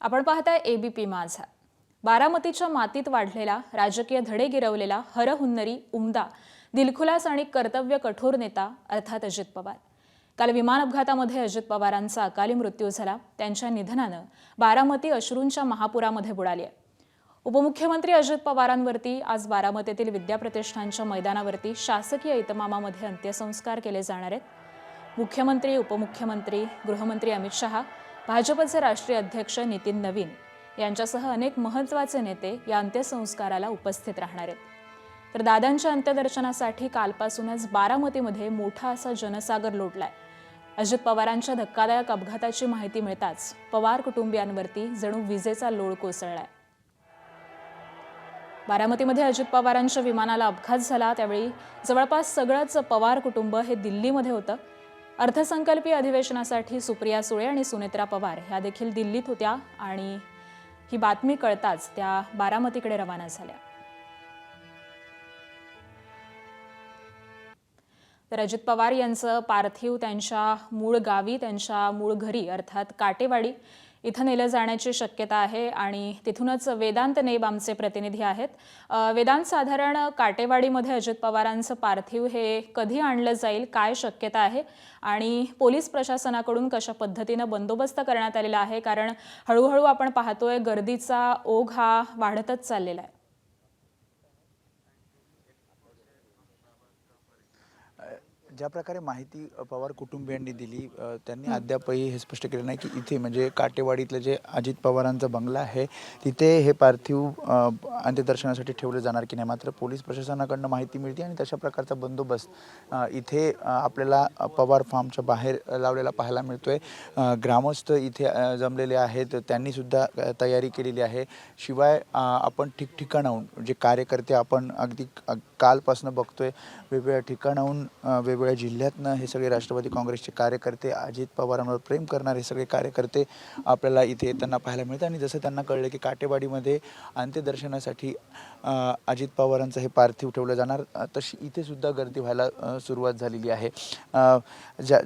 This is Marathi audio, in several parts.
आपण पाहताय एबीपी माझा। बारामतीच्या मातीत वाढलेला, राजकीय धडे गिरवलेला हरहुन्नरी उमदा, दिलखुलास आणि कर्तव्य कठोर नेता अर्थात अजित पवार। काल विमान अपघातामध्ये अजित पवारांचा अकाली मृत्यू झाला। त्यांच्या निधनानं बारामती अश्रूंच्या महापुरामध्ये बुडाली आहे। उपमुख्यमंत्री अजित पवारांवरती आज बारामतीतील विद्याप्रतिष्ठानच्या मैदानावरती शासकीय इतमामामध्ये अंत्यसंस्कार केले जाणार आहेत। मुख्यमंत्री, उपमुख्यमंत्री, गृहमंत्री अमित शहा, भाजपचे राष्ट्रीय अध्यक्ष नितीन नवीन यांच्यासह अनेक महत्त्वाचे नेते या अंत्यसंस्काराला उपस्थित राहणार आहेत। तर दादांच्या अंत्यदर्शनासाठी कालपासूनच बारामतीमध्ये मोठा असा जनसागर लोटलाय। अजित पवारांच्या धक्कादायक अपघाताची माहिती मिळताच पवार कुटुंबियांवरती जणू विजेचा लोळ कोसळलाय। बारामतीमध्ये अजित पवारांच्या विमानाला अपघात झाला त्यावेळी जवळपास सगळंच पवार कुटुंब हे दिल्लीमध्ये होतं। अर्थसंकल्पीय अधिवेशनासाठी सुप्रिया सुळे आणि सुनेत्रा पवार ह्या देखील दिल्लीत होत्या आणि ही बातमी कळताच त्या बारामतीकडे रवाना झाल्या। तर अजित पवार यांचं पार्थिव त्यांच्या मूळ गावी, त्यांच्या मूळ घरी अर्थात काटेवाडी इथं नेलं जाण्याची शक्यता आहे आणि तिथूनच वेदांत नेब आमचे प्रतिनिधी आहेत। वेदांत, साधारण काटेवाडीमध्ये अजित पवारांचं पार्थिव हे कधी आणलं जाईल, काय शक्यता आहे आणि पोलीस प्रशासनाकडून कशा पद्धतीने बंदोबस्त करण्यात आलेला आहे, कारण हळूहळू आपण पाहतोय गर्दीचा ओघ हा वाढतच चाललेला आहे। ज्या प्रकारे माहिती पवार कुटुंबियांनी दिली त्यांनी अद्यापही हे स्पष्ट केलं नाही की इथे म्हणजे काटेवाडीतलं जे अजित पवारांचा बंगला आहे तिथे हे पार्थिव अंत्यदर्शनासाठी ठेवले जाणार की नाही। मात्र पोलीस प्रशासनाकडून माहिती मिळते आणि तशा प्रकारचा बंदोबस्त इथे आपल्याला पवार फार्मच्या बाहेर लावलेला पाहायला मिळतोय। ग्रामस्थ इथे जमलेले आहेत, त्यांनी सुद्धा तयारी केलेली आहे। शिवाय आपण ठिकठिकाणाहून जे कार्यकर्ते आपण अगदी कालपासून बघतोय, वेगवेगळ्या ठिकाणाहून वेगवेगळ्या जिल्ह्यातनं हे सगळे राष्ट्रवादी काँग्रेसचे कार्यकर्ते, अजित पवारांवर प्रेम करणारे सगळे कार्यकर्ते आपल्याला इथे येताना पाहायला मिळतात। आणि जसं त्यांना कळलं की काटेवाडीमध्ये अंत्यदर्शनासाठी अजित पवारांचं हे पार्थिव ठेवलं जाणार, तशी इथे सुद्धा गर्दी व्हायला सुरुवात झालेली आहे।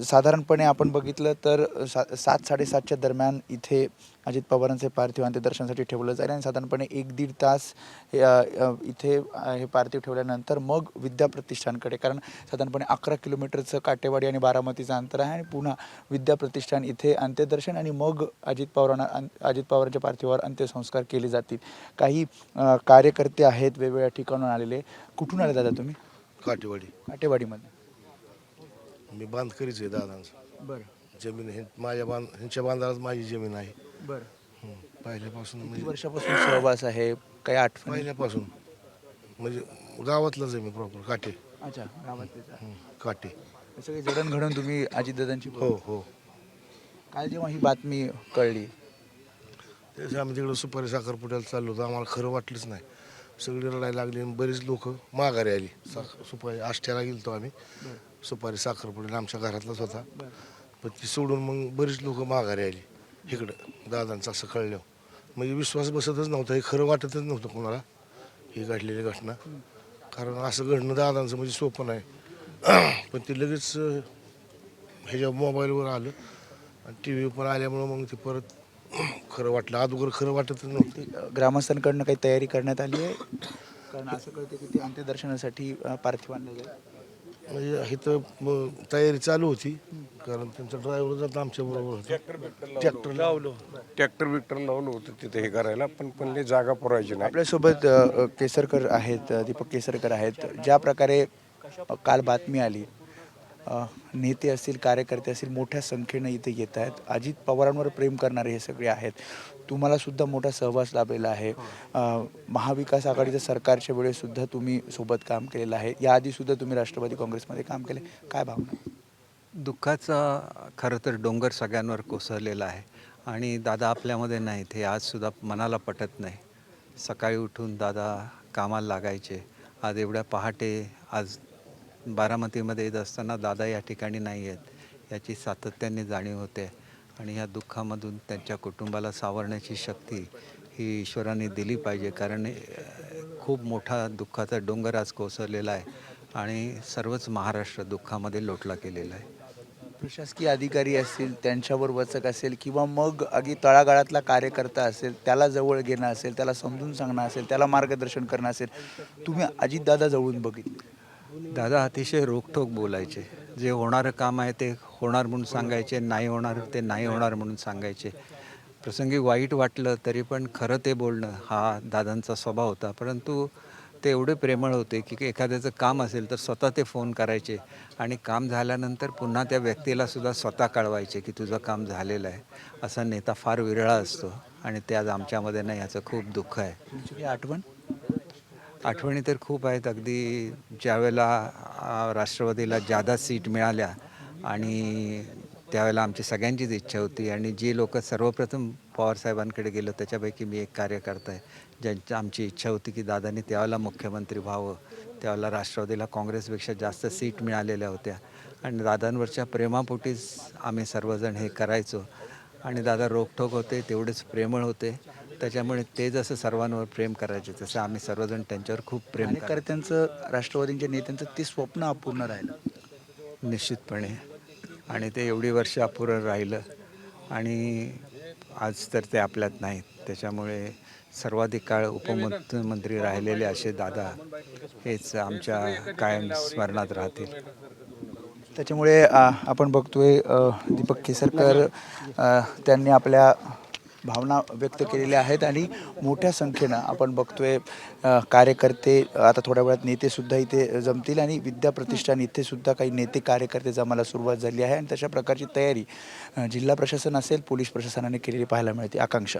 साधारणपणे आपण बघितलं तर 7-7:30च्या दरम्यान इथे अजित पवारांचे पार्थिव अंत्यदर्शनासाठी ठेवलं जाईल आणि साधारणपणे 1-1.5 तास इथे हे पार्थिव ठेवल्यानंतर मग विद्याप्रतिष्ठानकडे, कारण साधारणपणे 11 किलोमीटरचं काटेवाडी आणि बारामतीचं अंतर आहे आणि पुन्हा विद्याप्रतिष्ठान इथे अंत्यदर्शन आणि मग अजित पवारांच्या पार्थिवावर अंत्यसंस्कार केले जातील। काही कार्यकर्ते आहेत वेगवेगळ्या ठिकाणून आलेले। कुठून आले दादा तुम्ही? काटेवाडीमध्ये मी बांधकरीच आहे दादांचं। बरं, जमीन ह्यांच्या बांधालाच माझी जमीन आहे। बरं। पहिल्यापासून किती म्हणजे वर्षापासून सहवास आहे, काही आठवण? पहिल्यापासून म्हणजे गावातलं जमीन प्रॉपर काटे। अच्छा, गावातले काटे सगळे जडणघडण तुम्ही अजितदादांची? हो हो। काल जेव्हा ही बातमी कळली त्याच्या आम्ही तिकडं सुपारी साखरपुड्याला चाललो होतो, आम्हाला खरं वाटलंच नाही। सगळी रडायला लागली आणि बरीच लोक माघारी आली। सुपारी आष्ट्याला गेलतो आम्ही, सुपारी साखरपुड्याला आमच्या घरातलाच होता, पण ती सोडून मग बरीच लोक माघारी आली इकडं दादांचं असं कळलं। म्हणजे विश्वास बसतच नव्हता, हे खरं वाटतच नव्हतं कोणाला ही घडलेली घटना, कारण असं घडणं दादांचं म्हणजे सोपं नाही। पण ते लगेच ह्याच्या मोबाईलवर आलं आणि टी व्ही पण आल्यामुळं मग ते परत खरं वाटलं। अगोदर खरं वाटतच नव्हतं। ग्रामस्थांकडनं काही तयारी करण्यात आली आहे, कारण असं कळतं की ते अंत्यदर्शनासाठी पार्थिव आणलं जाईल? म्हणजे इथं तयारी चालू होती, कारण त्यांचा ड्रायव्हर जात आमच्याबरोबर होता। ट्रॅक्टर लावलं होतं तिथे हे करायला, पण लई जागा पुरायची नाही। आपल्यासोबत केसरकर आहेत, दीपक केसरकर आहेत। ज्या प्रकारे काल बातमी आली, नेते असतील, कार्यकर्ते असतील, मोठ्या संख्येनं इथे येत आहेत। अजित पवारांवर प्रेम करणारे हे सगळे आहेत। तुम्हाला सुद्धा मोठा सहवास लाभलेला आहे। महाविकास आघाडीच्या सरकारच्या वेळेस सुद्धा तुम्ही सोबत काम केलेलं आहे, याआधी सुद्धा तुम्ही राष्ट्रवादी काँग्रेसमध्ये काम केले, काय भावना? दुःखाचा खरं तर डोंगर सगळ्यांवर कोसळलेला आहे आणि दादा आपल्यामध्ये नाहीत हे आजसुद्धा मनाला पटत नाही। सकाळी उठून दादा कामाला लागायचे, आज एवढ्या पहाटे आज बारामतीमध्ये येत असताना दादा या ठिकाणी नाही आहेत याची सातत्याने जाणीव होते आणि ह्या दुःखामधून त्यांच्या कुटुंबाला सावरण्याची शक्ती ही ईश्वराने दिली पाहिजे, कारण खूप मोठा दुःखाचा डोंगर आज कोसळलेला आहे आणि सर्वच महाराष्ट्र दुःखामध्ये लोटला गेलेला आहे। प्रशासकीय अधिकारी असतील त्यांच्यावर वचक असेल किंवा मग अगदी तळागाळातला कार्यकर्ता असेल त्याला जवळ घेणं असेल, त्याला समजून सांगणं असेल, त्याला मार्गदर्शन करणं असेल, तुम्ही अजितदादा जवळून बघितले? दादा अतिशय रोखठोक बोलायचे. जे होणारं काम आहे ते होणार म्हणून सांगायचे, नाही होणार ते नाही होणार म्हणून सांगायचे. प्रसंगी वाईट वाटलं तरी पण खरं ते बोलणं हा दादांचा स्वभाव होता. परंतु ते एवढे प्रेमळ होते की एखाद्याचं काम असेल तर स्वतः ते फोन करायचे आणि काम झाल्यानंतर पुन्हा त्या व्यक्तीला सुद्धा स्वतः कळवायचे की तुझं काम झालेलं आहे. असा नेता फार विरळा असतो आणि ते आज आमच्यामध्ये नाही, याचं खूप दुःख आहे. तुमची काही आठवण? आठवणी तर खूप आहेत. अगदी ज्यावेळेला राष्ट्रवादीला जादा सीट मिळाल्या आणि त्यावेळेला आमची सगळ्यांचीच इच्छा होती आणि जी लोक सर्वप्रथम पवारसाहेबांकडे गेलो त्याच्यापैकी मी एक कार्यकर्ता आहे, ज्यांची आमची इच्छा होती की दादांनी त्यावेळेला मुख्यमंत्री व्हावं. त्यावेळेला राष्ट्रवादीला काँग्रेसपेक्षा जास्त सीट मिळालेल्या होत्या आणि दादांवरच्या प्रेमापोटीच आम्ही सर्वजण हे करायचो. आणि दादा रोखठोक होते, तेवढेच प्रेमळ होते. त्याच्यामुळे ते जसं सर्वांवर प्रेम करायचे तसं आम्ही सर्वजण त्यांच्यावर खूप प्रेम करायचो. कार्यकर्त्यांचं, राष्ट्रवादीच्या नेत्यांचं ते स्वप्न अपूर्ण राहिलं. निश्चितपणे. आणि ते एवढी वर्ष अपुरं राहिलं आणि आज तर ते आपल्यात नाहीत. त्याच्यामुळे सर्वाधिक काळ उपमुख्यमंत्री राहिलेले असे दादा हेच आमच्या कायम स्मरणात राहतील. त्याच्यामुळे आपण बघतोय दीपक केसरकर त्यांनी आपल्या भावना व्यक्त केलेल्या आहेत आणि मोठ्या संख्येनं आपण बघतोय कार्यकर्ते, आता थोड्या वेळात नेतेसुद्धा इथे जमतील आणि विद्या प्रतिष्ठान इथे सुद्धा काही नेते कार्यकर्ते जमायला सुरुवात झाली आहे आणि तशा प्रकारची तयारी जिल्हा प्रशासन असेल, पोलीस प्रशासनाने केलेली पाहायला मिळते. आकांक्षा.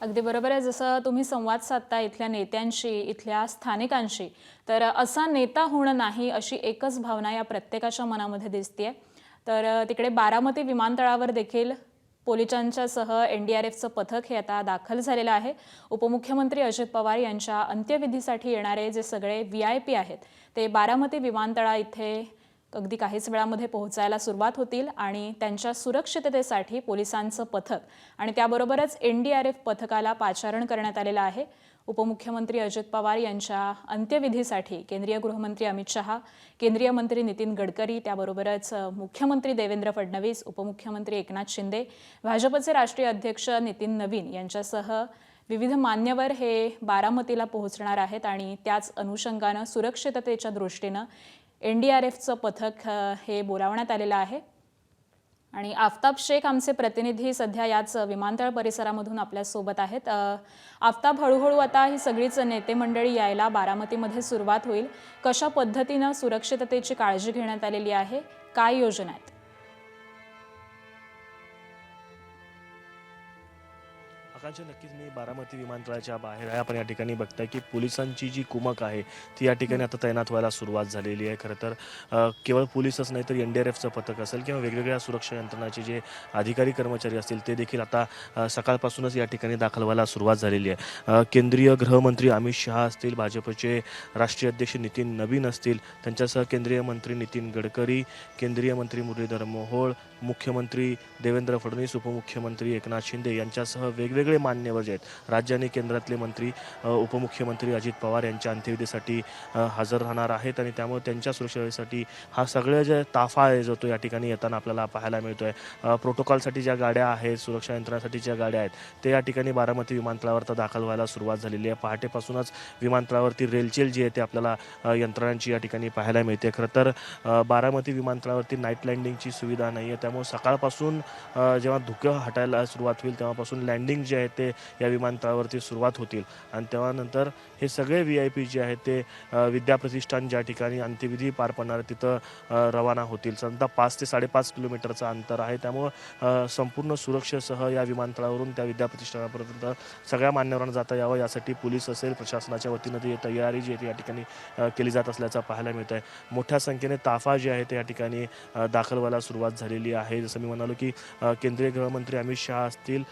अगदी बरोबर आहे. जसं तुम्ही संवाद साधता इथल्या नेत्यांशी, इथल्या स्थानिकांशी, तर असा नेता होणं नाही अशी एकच भावना या प्रत्येकाच्या मनामध्ये दिसतेय. तर तिकडे बारामती विमानतळावर देखील पोलिसांच्यासह NDRFचं पथक हे आता दाखल झालेलं आहे. उपमुख्यमंत्री अजित पवार यांच्या अंत्यविधीसाठी येणारे जे सगळे VIP आहेत ते बारामती विमानतळा इथे अगदी काहीच वेळामध्ये पोहोचायला सुरुवात होतील आणि त्यांच्या सुरक्षिततेसाठी पोलिसांचं पथक आणि त्याबरोबरच NDRF पथकाला पाचारण करण्यात आलेलं आहे. उपमुख्यमंत्री अजित पवार यांच्या अंत्यविधीसाठी केंद्रीय गृहमंत्री अमित शहा, केंद्रीय मंत्री नितीन गडकरी, त्याबरोबरच मुख्यमंत्री देवेंद्र फडणवीस, उपमुख्यमंत्री एकनाथ शिंदे, भाजपचे राष्ट्रीय अध्यक्ष नितीन नवीन यांच्यासह विविध मान्यवर हे बारामतीला पोहोचणार आहेत आणि त्याच अनुषंगानं सुरक्षिततेच्या दृष्टीनं NDRFचं पथक हे बोलावण्यात आलेलं आहे. आणि आफताब शेख आमचे प्रतिनिधी सध्या याच विमानतळ परिसरामधून आपल्यासोबत आहेत. आफताब, हळूहळू आता ही सगळीच नेते मंडळी यायला बारामतीमध्ये सुरुवात होईल. कशा पद्धतीनं सुरक्षिततेची काळजी घेण्यात आलेली आहे, काय योजना आहेत? आकांक्षा, नक्कीच मी बारामती विमानतळाच्या बाहेर आहे. आपण या ठिकाणी बघताय की पोलिसांची जी कुमक आहे ती या ठिकाणी आता तैनात व्हायला सुरुवात झालेली आहे. खरं तर केवळ पोलीसच नाही तर NDRFचं पथक असेल किंवा वेगवेगळ्या सुरक्षा यंत्रणाचे जे अधिकारी कर्मचारी असतील ते देखील आता सकाळपासूनच या ठिकाणी दाखल व्हायला सुरुवात झालेली आहे. केंद्रीय गृहमंत्री अमित शहा असतील, भाजपचे राष्ट्रीय अध्यक्ष नितीन नवीन असतील, त्यांच्यासह केंद्रीय मंत्री नितीन गडकरी, केंद्रीय मंत्री मुरलीधर मोहोळ, मुख्यमंत्री देवेंद्र फडणवीस, उपमुख्यमंत्री एकनाथ शिंदे यांच्यासह वेगवेगळे मान्यवर जे आहेत, राज्य आणि केंद्रातले मंत्री, उपमुख्यमंत्री अजित पवार यांच्या अंत्यविधीसाठी हजर राहणार आहेत आणि त्यामुळे त्यांच्या सुरक्षेसाठी हा सगळं जे ताफा आहे जो तो या ठिकाणी येताना आपल्याला पाहायला मिळतो आहे. प्रोटोकॉलसाठी ज्या गाड्या आहेत, सुरक्षा यंत्रणासाठी ज्या गाड्या आहेत ते या ठिकाणी बारामती विमानतळावर तर दाखल व्हायला सुरुवात झालेली आहे. पहाटेपासूनच विमानतळावरती रेलचेल जी आहे ते आपल्याला यंत्रणांची या ठिकाणी पाहायला मिळते. खरं तर बारामती विमानतळावरती नाईट लँडिंगची सुविधा नाही आहे, त्यामुळे सकाळपासून जेव्हा धुकं हटायला सुरुवात होईल तेव्हापासून लँडिंग जे आहे ते या विमानतळावरती सुरुवात होतील आणि तेव्हानंतर हे सगळे VIP जे आहेत ते विद्या प्रतिष्ठान ज्या ठिकाणी अंत्यविधी पार पडणार तिथं रवाना होतील. समजा 5 ते 5.5 किलोमीटरचं अंतर आहे, त्यामुळं संपूर्ण सुरक्षेसह या विमानतळावरून त्या विद्या प्रतिष्ठानापर्यंत सगळ्या मान्यवरांना जाता यावं यासाठी पोलीस असेल, प्रशासनाच्या वतीनं ती तयारी जी आहे ती या ठिकाणी केली जात असल्याचं पाहायला मिळत आहे. मोठ्या संख्येने ताफा जे आहे ते या ठिकाणी दाखल व्हायला सुरुवात झालेली आहे. जसं मी म्हणालो की केंद्रीय गृहमंत्री अमित शहा असतील,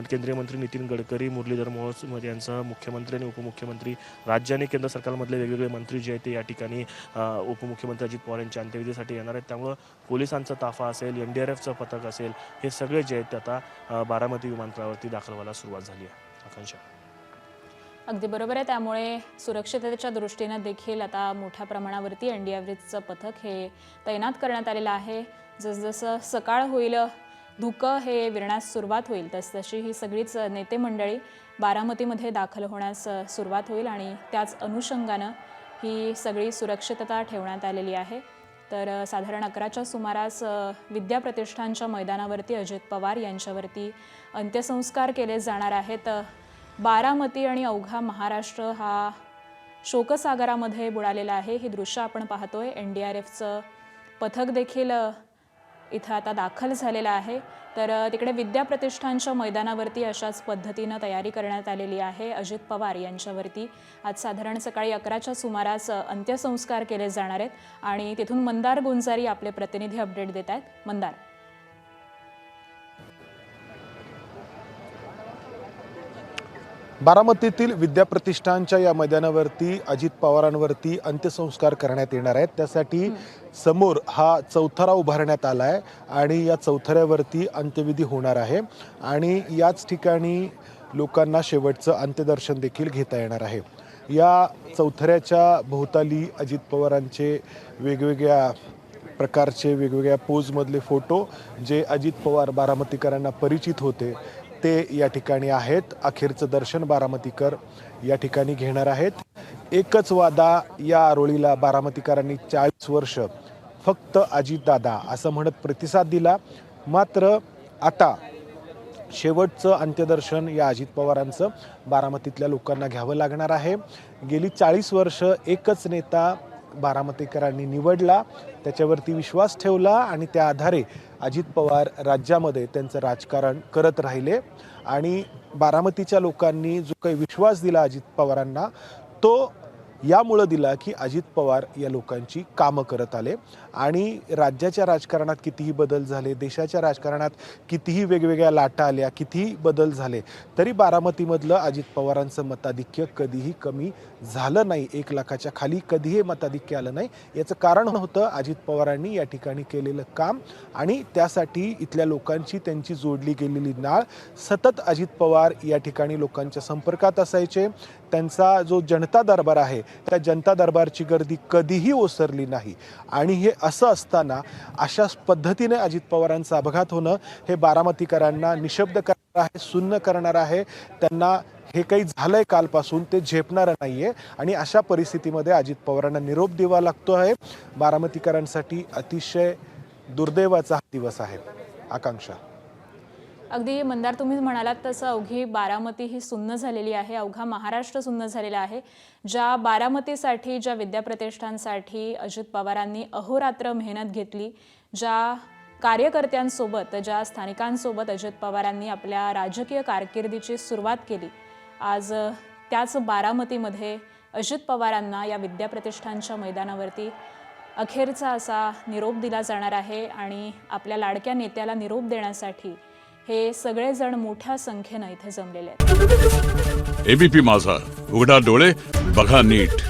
केंद्रीय मंत्री नितीन गडकरी, मुरलीधर मोहोळ यांसह मुख्यमंत्री आणि उपमुख्यमंत्री, राज्य आणि केंद्र सरकारमधले वेगवेगळे मंत्री जे आहेत ते या ठिकाणी उपमुख्यमंत्री अजित पवार यांच्या अंत्यविधीसाठी येणार आहेत. त्यामुळं पोलिसांचा ताफा असेल, NDRFचं पथक असेल, हे सगळे जे आहेत ते आता बारामती विमानतळावरती दाखल व्हायला सुरुवात झाली आहे. आकांक्षा. अगदी बरोबर आहे. त्यामुळे सुरक्षिततेच्या दृष्टीनं देखील आता मोठ्या प्रमाणावरती NDRFचं पथक हे तैनात करण्यात आलेलं आहे. जसजसं सकाळ होईल, धुकं हे विरण्यास सुरुवात होईल, तसतशी ही सगळीच नेते मंडळी बारामतीमध्ये दाखल होण्यास सुरुवात होईल आणि त्याच अनुषंगानं ही सगळी सुरक्षितता ठेवण्यात आलेली आहे. तर साधारण 11च्या सुमारास विद्याप्रतिष्ठानच्या मैदानावरती अजित पवार यांच्यावरती अंत्यसंस्कार केले जाणार आहेत. बारामती आणि अवघा महाराष्ट्र हा शोकसागरामध्ये बुडालेला आहे. ही दृश्य आपण पाहतोय. NDRFचं पथक देखील इथं आता दाखल झालेलं आहे. तर तिकडे विद्याप्रतिष्ठानच्या मैदानावरती अशाच पद्धतीनं तयारी करण्यात आलेली आहे. अजित पवार यांच्यावरती आज साधारण सकाळी 11च्या सुमारास अंत्यसंस्कार केले जाणार आहेत आणि तिथून मंदार गुंजारी आपले प्रतिनिधी अपडेट देत आहेत. मंदार. बारामतीतील विद्याप्रतिष्ठानच्या या मैदानावरती अजित पवारांवरती अंत्यसंस्कार करण्यात येणार आहेत. त्यासाठी समोर हा चौथरा उभारण्यात आला आहे आणि या चौथऱ्यावरती अंत्यविधी होणार आहे आणि याच ठिकाणी लोकांना शेवटचं अंत्यदर्शन देखील घेता येणार आहे. या चौथऱ्याच्या भोवताली अजित पवारांचे वेगवेगळ्या प्रकारचे वेगवेगळ्या पोजमधले फोटो जे अजित पवार बारामतीकरांना परिचित होते ते या ठिकाणी आहेत. अखेरचं दर्शन बारामतीकर या ठिकाणी घेणार आहेत. एकच वादा या रोळीला बारामतीकरांनी 40 वर्ष फक्त अजितदादा असं म्हणत प्रतिसाद दिला. मात्र आता शेवटचं अंत्यदर्शन या अजित पवारांचं बारामतीतल्या लोकांना घ्यावं लागणार आहे. गेली 40 वर्ष एकच नेता बारामतीकरांनी निवडला, त्याच्यावरती विश्वास ठेवला आणि त्या आधारे अजित पवार राज्यामध्ये त्यांचं राजकारण करत राहिले आणि बारामतीच्या लोकांनी जो काही विश्वास दिला अजित पवारांना तो यामुळं दिला की अजित पवार या लोकांची कामं करत आले आणि राज्याच्या राजकारणात कितीही बदल झाले, देशाच्या राजकारणात कितीही वेगवेगळ्या लाटा आल्या, कितीही बदल झाले तरी बारामतीमधलं अजित पवारांचं मताधिक्य कधीही कमी झालं नाही. 1 लाखाच्या खाली कधीही मताधिक्य आलं नाही. याचं कारण होतं अजित पवारांनी या ठिकाणी केलेलं काम आणि त्यासाठी इथल्या लोकांची त्यांची जोडली गेलेली नाळ. सतत अजित पवार या ठिकाणी लोकांच्या संपर्कात असायचे. त्यांचा जो जनता दरबार आहे त्या जनता दरबारची गर्दी कधीही ओसरली नाही आणि हे असं असताना अशा पद्धतीने अजित पवारांचा अपघात होणं हे बारामतीकरांना निशब्द करणार आहे, सुन्न करणार आहे. त्यांना हे काही झालंय कालपासून ते झेपणारं नाहीये आणि अशा परिस्थितीमध्ये अजित पवारांना निरोप द्यावा लागतो आहे. बारामतीकरांसाठी अतिशय दुर्दैवाचा हा दिवस आहे. आकांक्षा. अगदी मंदार, तुम्ही म्हणालात तसं अवघी बारामती ही सुन्न झालेली आहे. अवघा महाराष्ट्र सुन्न झालेला आहे. ज्या बारामतीसाठी, ज्या विद्याप्रतिष्ठानसाठी अजित पवारांनी अहोरात्र मेहनत घेतली, ज्या कार्यकर्त्यांसोबत, ज्या स्थानिकांसोबत अजित पवारांनी आपल्या राजकीय कारकिर्दीची सुरुवात केली, आज त्याच बारामतीमध्ये अजित पवारांना या विद्याप्रतिष्ठानच्या मैदानावरती अखेरचा असा निरोप दिला जाणार आहे आणि आपल्या लाडक्या नेत्याला निरोप देण्यासाठी हे सगळेजण मोठ्या संख्येनं इथे जमलेले आहेत. एबीपी माझा, उघडा डोळे बघा नीट.